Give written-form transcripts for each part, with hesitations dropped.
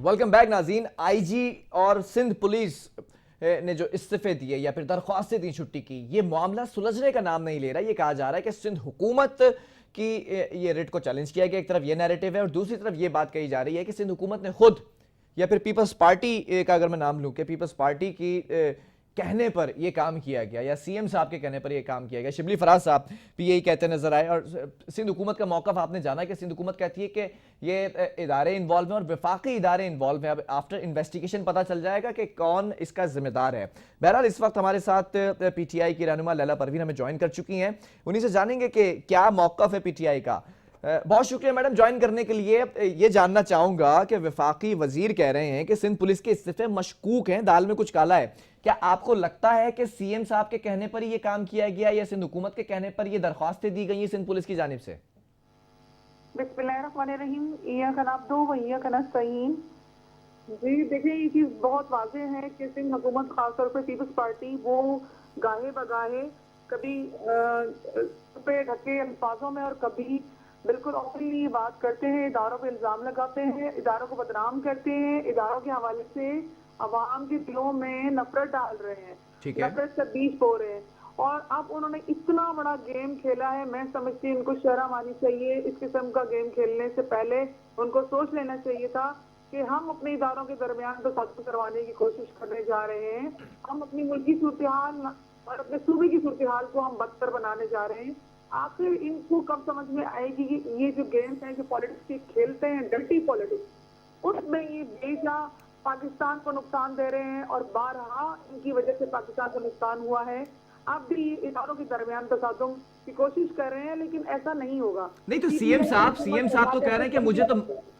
Welcome back नाज़रीन। IG और Sindh police ने जो इस्तीफे दिए या फिर दरख्वास्तें दी छुट्टी की, ये मामला सुलझने का नाम नहीं ले रहा। ये कहा जा रहा है कि सिंध हुकूमत की ये रिट को चैलेंज किया गया। एक तरफ ये नैरेटिव है और दूसरी तरफ ये बात कही जा रही है कि सिंध हुकूमत ने खुद या फिर पीपल्स पार्टी का अगर मैं नाम लूं कि पीपल्स पार्टी की कहने पर यह काम किया गया या सीएम साहब के कहने पर यह काम किया गया। शिबली फराज साहब भी यही कहते नजर आए और सिंध हुकूमत का मौक़िफ़ आपने जाना कि सिंध हुकूमत कहती है कि ये इदारे इन्वॉल्व हैं और वफाकी इदारे इन्वॉल्व हैं। अब आफ्टर इन्वेस्टिगेशन पता चल जाएगा कि कौन इसका जिम्मेदार है। बहरहाल इस वक्त हमारे साथ पीटीआई की रहनुमा लैला परवीन हमें ज्वाइन कर चुकी हैं। उन्हीं से जानेंगे कि क्या मौक़िफ़ है पीटीआई का। बहुत शुक्रिया मैडम ज्वाइन करने के लिए। ये जानना चाहूंगा कि वफाकी वजीर कह रहे हैं कि सिंध पुलिस के इस्तीफे मशकूक हैं, दाल में कुछ काला है। क्या आपको लगता है कि सीएम साहब के कहने पर ये काम किया गया या सिंध हुकूमत के कहने पर ये दरख्वास्तें दी गई हैं सिंध पुलिस की जानिब से? बिस्मिल्लाहिर्रहमानिर्रहीम। जी देखिए, ये चीज बहुत वाज़ेह है कि सिंध हुकूमत खासतौर पर पीपल्स पार्टी वो गाहे बगाहे कभी पे ढके अल्फाजों में और कभी बिल्कुल ओपनली ये बात करते हैं, इदारों पे इल्जाम लगाते हैं, इदारों को बदनाम करते हैं, इदारों के हवाले से अवाम के दिलों में नफरत डाल रहे हैं, नफरत से बीज बो रहे हैं। और अब उन्होंने इतना बड़ा गेम खेला है, मैं समझती हूँ इनको शर्म आनी चाहिए। इस किस्म का गेम खेलने से पहले उनको सोच लेना चाहिए था कि हम अपने इदारों के दरमियान तो खत्म करवाने की कोशिश करने जा रहे हैं। हम अपनी मुल्क की सूरत हाल और अपने सूबे की सूरत हाल को हम बदतर बनाने जा रहे हैं। आखिर इनको कब समझ में आएगी कि ये जो गेम्स हैं, जो पॉलिटिक्स के खेलते हैं, डर्टी पॉलिटिक्स, उसमें ये बेजा पाकिस्तान को नुकसान दे रहे हैं और बारहा इनकी वजह से पाकिस्तान को नुकसान हुआ है। अब भी इदारों के दरमियान तसादुम की कोशिश कर रहे हैं, लेकिन ऐसा नहीं होगा। नहीं तो सीएम साहब तो कह रहे हैं कि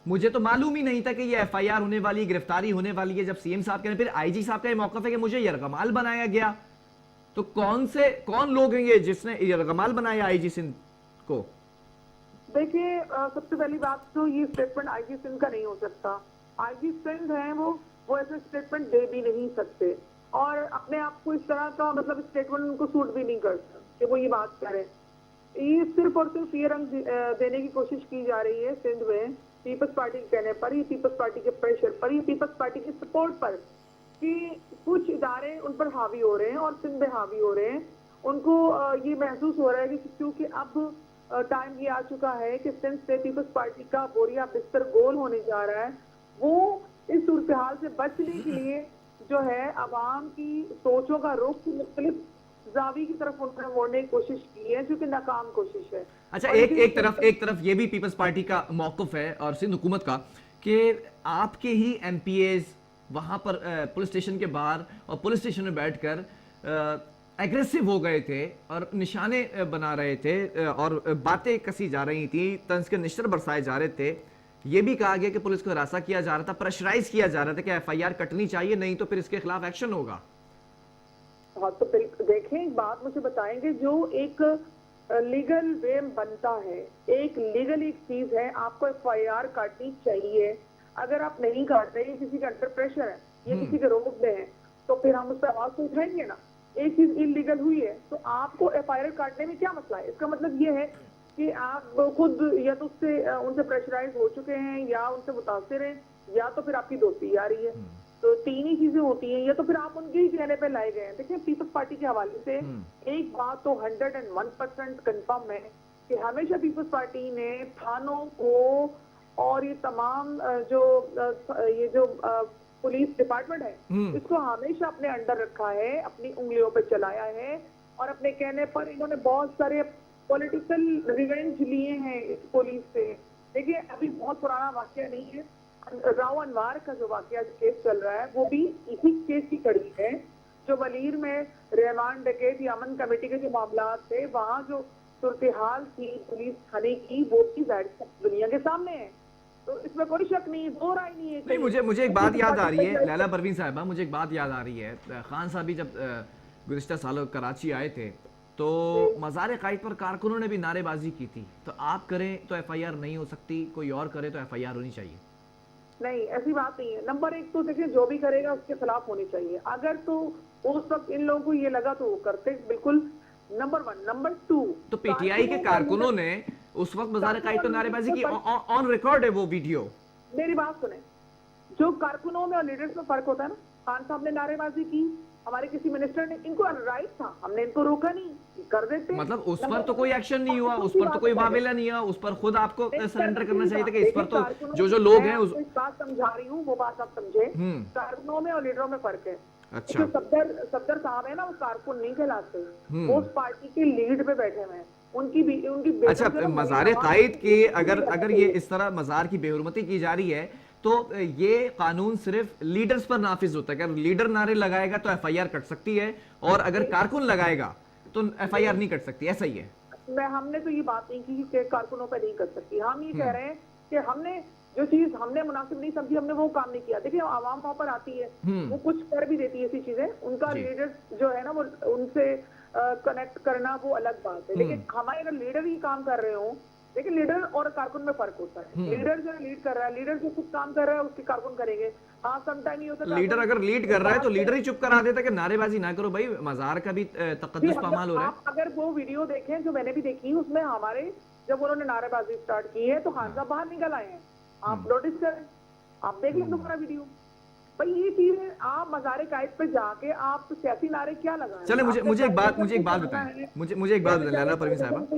मुझे तो मालूम ही नहीं था कि ये एफआईआर होने वाली, गिरफ्तारी होने वाली है। जब सीएम साहब कह रहे हैं, फिर आईजी साहब का ये मौक़िफ़ है कि मुझे यरगमाल बनाया गया। तो कौन लोग हैं ये जिसने यरगमाल बनाया आईजी सिंध को? देखिए, सबसे पहली बात तो ये स्टेटमेंट आईजी सिंध का नहीं हो सकता। आईजी सिंध है वो ऐसे स्टेटमेंट दे भी नहीं सकते और अपने आप को इस तरह का मतलब स्टेटमेंट उनको सूट भी नहीं करता कि वो ये बात करें। ये सिर्फ और सिर्फ ये रंग देने की कोशिश की जा रही है सिंध में पीपल्स पार्टी के कहने पर, ये पीपल्स पार्टी के प्रेशर पर, ये पीपल्स पार्टी के सपोर्ट पर कि कुछ इदारे उन पर हावी हो रहे हैं और सिंध में हावी हो रहे हैं। उनको ये महसूस हो रहा है कि क्योंकि अब टाइम ये आ चुका है कि सिंध से पीपल्स पार्टी का बोरिया बिस्तर गोल होने जा रहा है। वो इस सूरत हाल से बचने के लिए जो है अवाम की सोचों का रुख मुख्तलिफ जावी की तरफ उन्होंने मोड़ने की कोशिश की है, जो कि नाकाम कोशिश है। अच्छा, एक तरफ ये भी पीपल्स पार्टी का मौक़िफ़ है और सिंध हुकूमत का कि आपके ही एमपीएज वहां पर पुलिस स्टेशन के बाहर और पुलिस स्टेशन में बैठकर एग्रेसिव हो गए थे और निशाने बना रहे थे और बातें कसी जा रही थी, तंज के निश्तर बरसाए जा रहे थे। यह भी कहा गया कि पुलिस को हरासा किया जा रहा था, प्रेशराइज किया जा रहा था कि एफआईआर कटनी चाहिए, नहीं तो फिर इसके खिलाफ एक्शन होगा। हाँ, तो देखें, एक बात मुझे बताएंगे, जो एक लीगल वे बनता है, एक लीगल एक चीज है, आपको एफआईआर काटनी चाहिए। अगर आप नहीं काट रहे, किसी के अंडर प्रेशर है या किसी के रोक में है, तो फिर हम उस पर आवाज तो उठाएंगे ना। एक चीज इलीगल हुई है तो आपको एफआईआर काटने में क्या मसला है? इसका मतलब ये है कि आप खुद या तो उनसे प्रेशराइज हो चुके हैं या उनसे मुतासिर हैं या तो फिर आपकी दोस्ती आ रही है। तो तीन ही चीजें होती हैं, या तो फिर आप उनके ही कहने पे लाए गए हैं। देखिए, पीपल्स पार्टी के हवाले से एक बात तो 101% कंफर्म है कि हमेशा पीपल्स पार्टी ने थानों को और ये तमाम जो पुलिस डिपार्टमेंट है, इसको हमेशा अपने अंडर रखा है, अपनी उंगलियों पे चलाया है और अपने कहने पर इन्होंने बहुत सारे पॉलिटिकल रिवेंज लिए हैं इस पुलिस से। देखिए, अभी बहुत पुराना वाकया नहीं है, राव अनवार का जो वाकया केस चल रहा है वो भी इसी केस की कड़ी है। जो वलीर में रहमान डकैत या अमन कमेटी के जो मामला थे, वहाँ जो सूरत हाल थी पुलिस थाने की, वो भी दुनिया के सामने है। तो इसमें कोई शक नहीं, दो राय नहीं है। नहीं, मुझे एक बात याद आ रही है लैला परवीन साहिबा, मुझे एक बात याद आ रही है। खान साहब भी जब गुज़िश्ता सालों कराची आए थे तो मज़ार क़ाइद पर कारकुनों ने भी नारेबाजी की थी। तो आप करें तो एफआईआर नहीं हो सकती, कोई और करे तो एफआईआर होनी चाहिए? नहीं, ऐसी बात नहीं है। नंबर एक तो देखिए, जो भी करेगा उसके खिलाफ होनी चाहिए। अगर तो उस वक्त इन लोगों को ये लगा तो वो करते, बिल्कुल, नंबर 1। नंबर 2, तो पीटीआई के कारकुनों ने उस वक्त मज़ार क़ाइद पर नारेबाजी की, ऑन रिकॉर्ड है वो वीडियो। मेरी बात सुने, जो कारकुनों में और लीडर्स में फर्क होता है ना, खान साहब ने नारेबाजी की, हमारे किसी मिनिस्टर ने, इनको राइट था, हमने इनको रोका नहीं, कर देते। मतलब उस पर तो कोई एक्शन नहीं हुआ, उस पर तो कोई वावेला नहीं हुआ, उस पर खुद आपको सरेंडर करना चाहिए था कि इस पर तो जो लोग हैं उस एक बात समझा रही हूँ, वो बात आप समझे। कारकुनों में और लीडरों में फर्क है। अच्छा। जो सफदर साहब है ना, वो कारकुन नहीं कहलाते, वो उस पार्टी के लीड पे बैठे हुए हैं। उनकी अच्छा, मज़ार कायद की अगर ये इस तरह मज़ार की बेहुरमती की जा रही है तो ये कानून सिर्फ लीडर्स पर नाफिज होता है। अगर लीडर नारे लगाएगा तो एफआईआर कट सकती है, और अगर कारकुन लगाएगा तो एफआईआर नहीं कट सकती, ऐसा ही है। हमने तो ये बात नहीं की कि कारकुनों पर नहीं कर सकती। हम ये कह रहे हैं कि हमने जो चीज हमने मुनासिब नहीं समझी, हमने वो काम नहीं किया। देखिए, आवाम वहां पर आती है, वो कुछ कर भी देती है ऐसी चीजें, उनका लीडर जो है ना, वो उनसे कनेक्ट करना वो अलग बात है। लेकिन हमारे अगर लीडर ही काम कर रहे हो, देखिए लीडर और कारकुन में फर्क होता है। लीडर जो लीड कर रहा है, लीडर जो खुद काम कर रहा है, उसके कारकुन करेंगे। हाँ, सम टाइम ये होता है, लीडर अगर लीड कर रहा है तो लीडर ही चुप करा देता है कि नारेबाजी ना करो भाई, मज़ार का भी तकद्दुस पामाल हो रहा है। आप अगर वो वीडियो देखें जो मैंने भी देखी, उसमें हमारे जब उन्होंने नारेबाजी स्टार्ट की है तो खान साहब बाहर निकल आए हैं। आप नोटिस करें, आप देख लें दोबारा वीडियो। भाई ये चीज है, आप मज़ार कायद पे जाके आप सियासी नारे क्या लगाएं? चले मुझे एक बात बताएं, मुझे एक बात बताएं लाला परवीन साहब,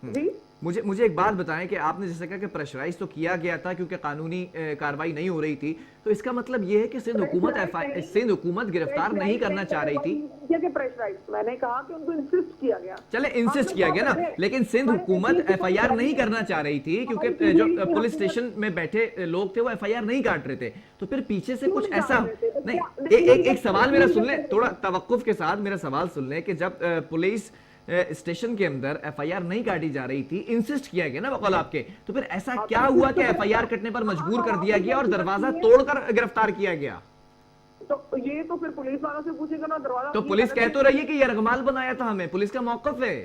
जी मुझे एक बात बताएं कि आपने जैसे कहा कि प्रेशराइज तो किया गया था क्योंकि कानूनी कार्रवाई नहीं हो रही थी, तो इसका मतलब ये है कि सिंध हुकूमत गिरफ्तार नहीं करना चाह रही थी। मैंने कहा कि उनको इंसिस्ट किया गया। चले इंसिस्ट किया गया ना, लेकिन सिंध हुकूमत एफआईआर नहीं करना चाह रही थी क्योंकि जो पुलिस स्टेशन में बैठे लोग थे वो एफआईआर नहीं काट रहे थे। तो फिर पीछे से कुछ ऐसा नहीं। एक सवाल मेरा सुन ले, थोड़ा तवक्कुफ के साथ मेरा सवाल सुन ले कि जब पुलिस स्टेशन के अंदर एफआईआर नहीं काटी जा रही थी, इंसिस्ट किया गया ना बकौल आपके, तो फिर ऐसा क्या हुआ कि एफआईआर कटने पर मजबूर कर दिया गया और दरवाजा तोड़कर गिरफ्तार किया गया? तो ये तो फिर पुलिस वालों से पूछेगा ना, दरवाजा। तो पुलिस कह तो रही है कि यरगमाल बनाया था हमें, पुलिस का मौकफ है।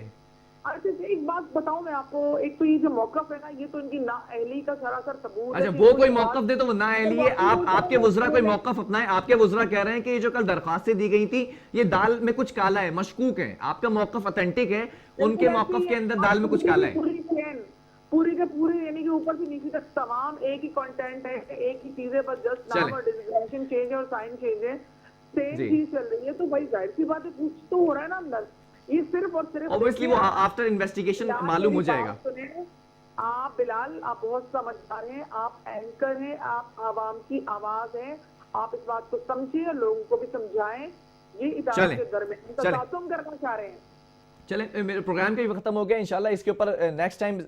अच्छा, एक बात बताऊं मैं आपको, एक तो ये जो मौकफ है ना, ये तो इनकी नाअहली का सरासर सबूत है। अच्छा, वो कोई मौकफ दे तो वो नाअहली है। आपके वुज़रा कोई मौकफ अपनाए। आपके वुज़रा कह रहे हैं कि ये जो कल दरख्वास्तें दी गई थी, ये दाल में कुछ काला है, मशकूक है। आपका मौकफ ऑथेंटिक है, उनके मौकफ के अंदर दाल में कुछ काला है। पूरी के पूरी यानी कि ऊपर से नीचे तक तमाम एक ही कंटेंट है, एक ही चीजें, बस जस्ट नाम और डिजिग्नेशन चेंज है और साइन चेंज है, सेम चीज चल रही है। तो भाई जाहिर सी बात है, कुछ तो हो रहा है ना अंदर। ये सिर्फ और सिर्फ ऑब्वियसली वो आफ्टर इन्वेस्टिगेशन मालूम हो जाएगा। आप बिलाल, आप बहुत समझदार हैं, आप एंकर हैं, आप आवाम की आवाज हैं। आप इस बात को समझिए और लोगों को भी समझाएं। ये इदारे के दरमियान तसासुम करना चाह रहे हैं। चलें, मेरे प्रोग्राम का भी खत्म हो गया। इंशाल्लाह इसके ऊपर नेक्स्ट टाइम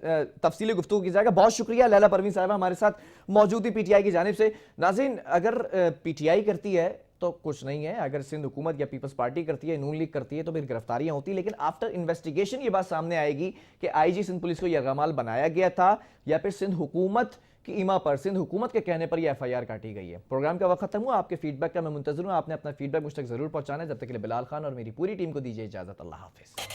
तफसीली गुफ्तगू की जाएगा। बहुत शुक्रिया लैला परवीन साहिबा हमारे साथ मौजूद थी पीटीआई की जानिब से। नाज़रीन, अगर पीटीआई करती है तो कुछ नहीं है, अगर सिंध हुकूमत या पीपल्स पार्टी करती है, नून लीग करती है, तो फिर गिरफ्तारियां होती। लेकिन आफ्टर इन्वेस्टिगेशन ये बात सामने आएगी कि आईजी सिंध पुलिस को यरगमाल बनाया गया था या फिर सिंध हुकूमत की इमा पर, सिंध हुकूमत के कहने पर यह एफआईआर काटी गई है। प्रोग्राम का वक्त खत्म हुआ। आपके फीडबैक का मैं मुंतज़िर हूं। आपने अपना फीडबैक मुझ तक जरूर पहुंचाना है। जब तक के लिए बिलाल खान और मेरी पूरी टीम को दीजिए इजाजत। अल्लाह हाफिज।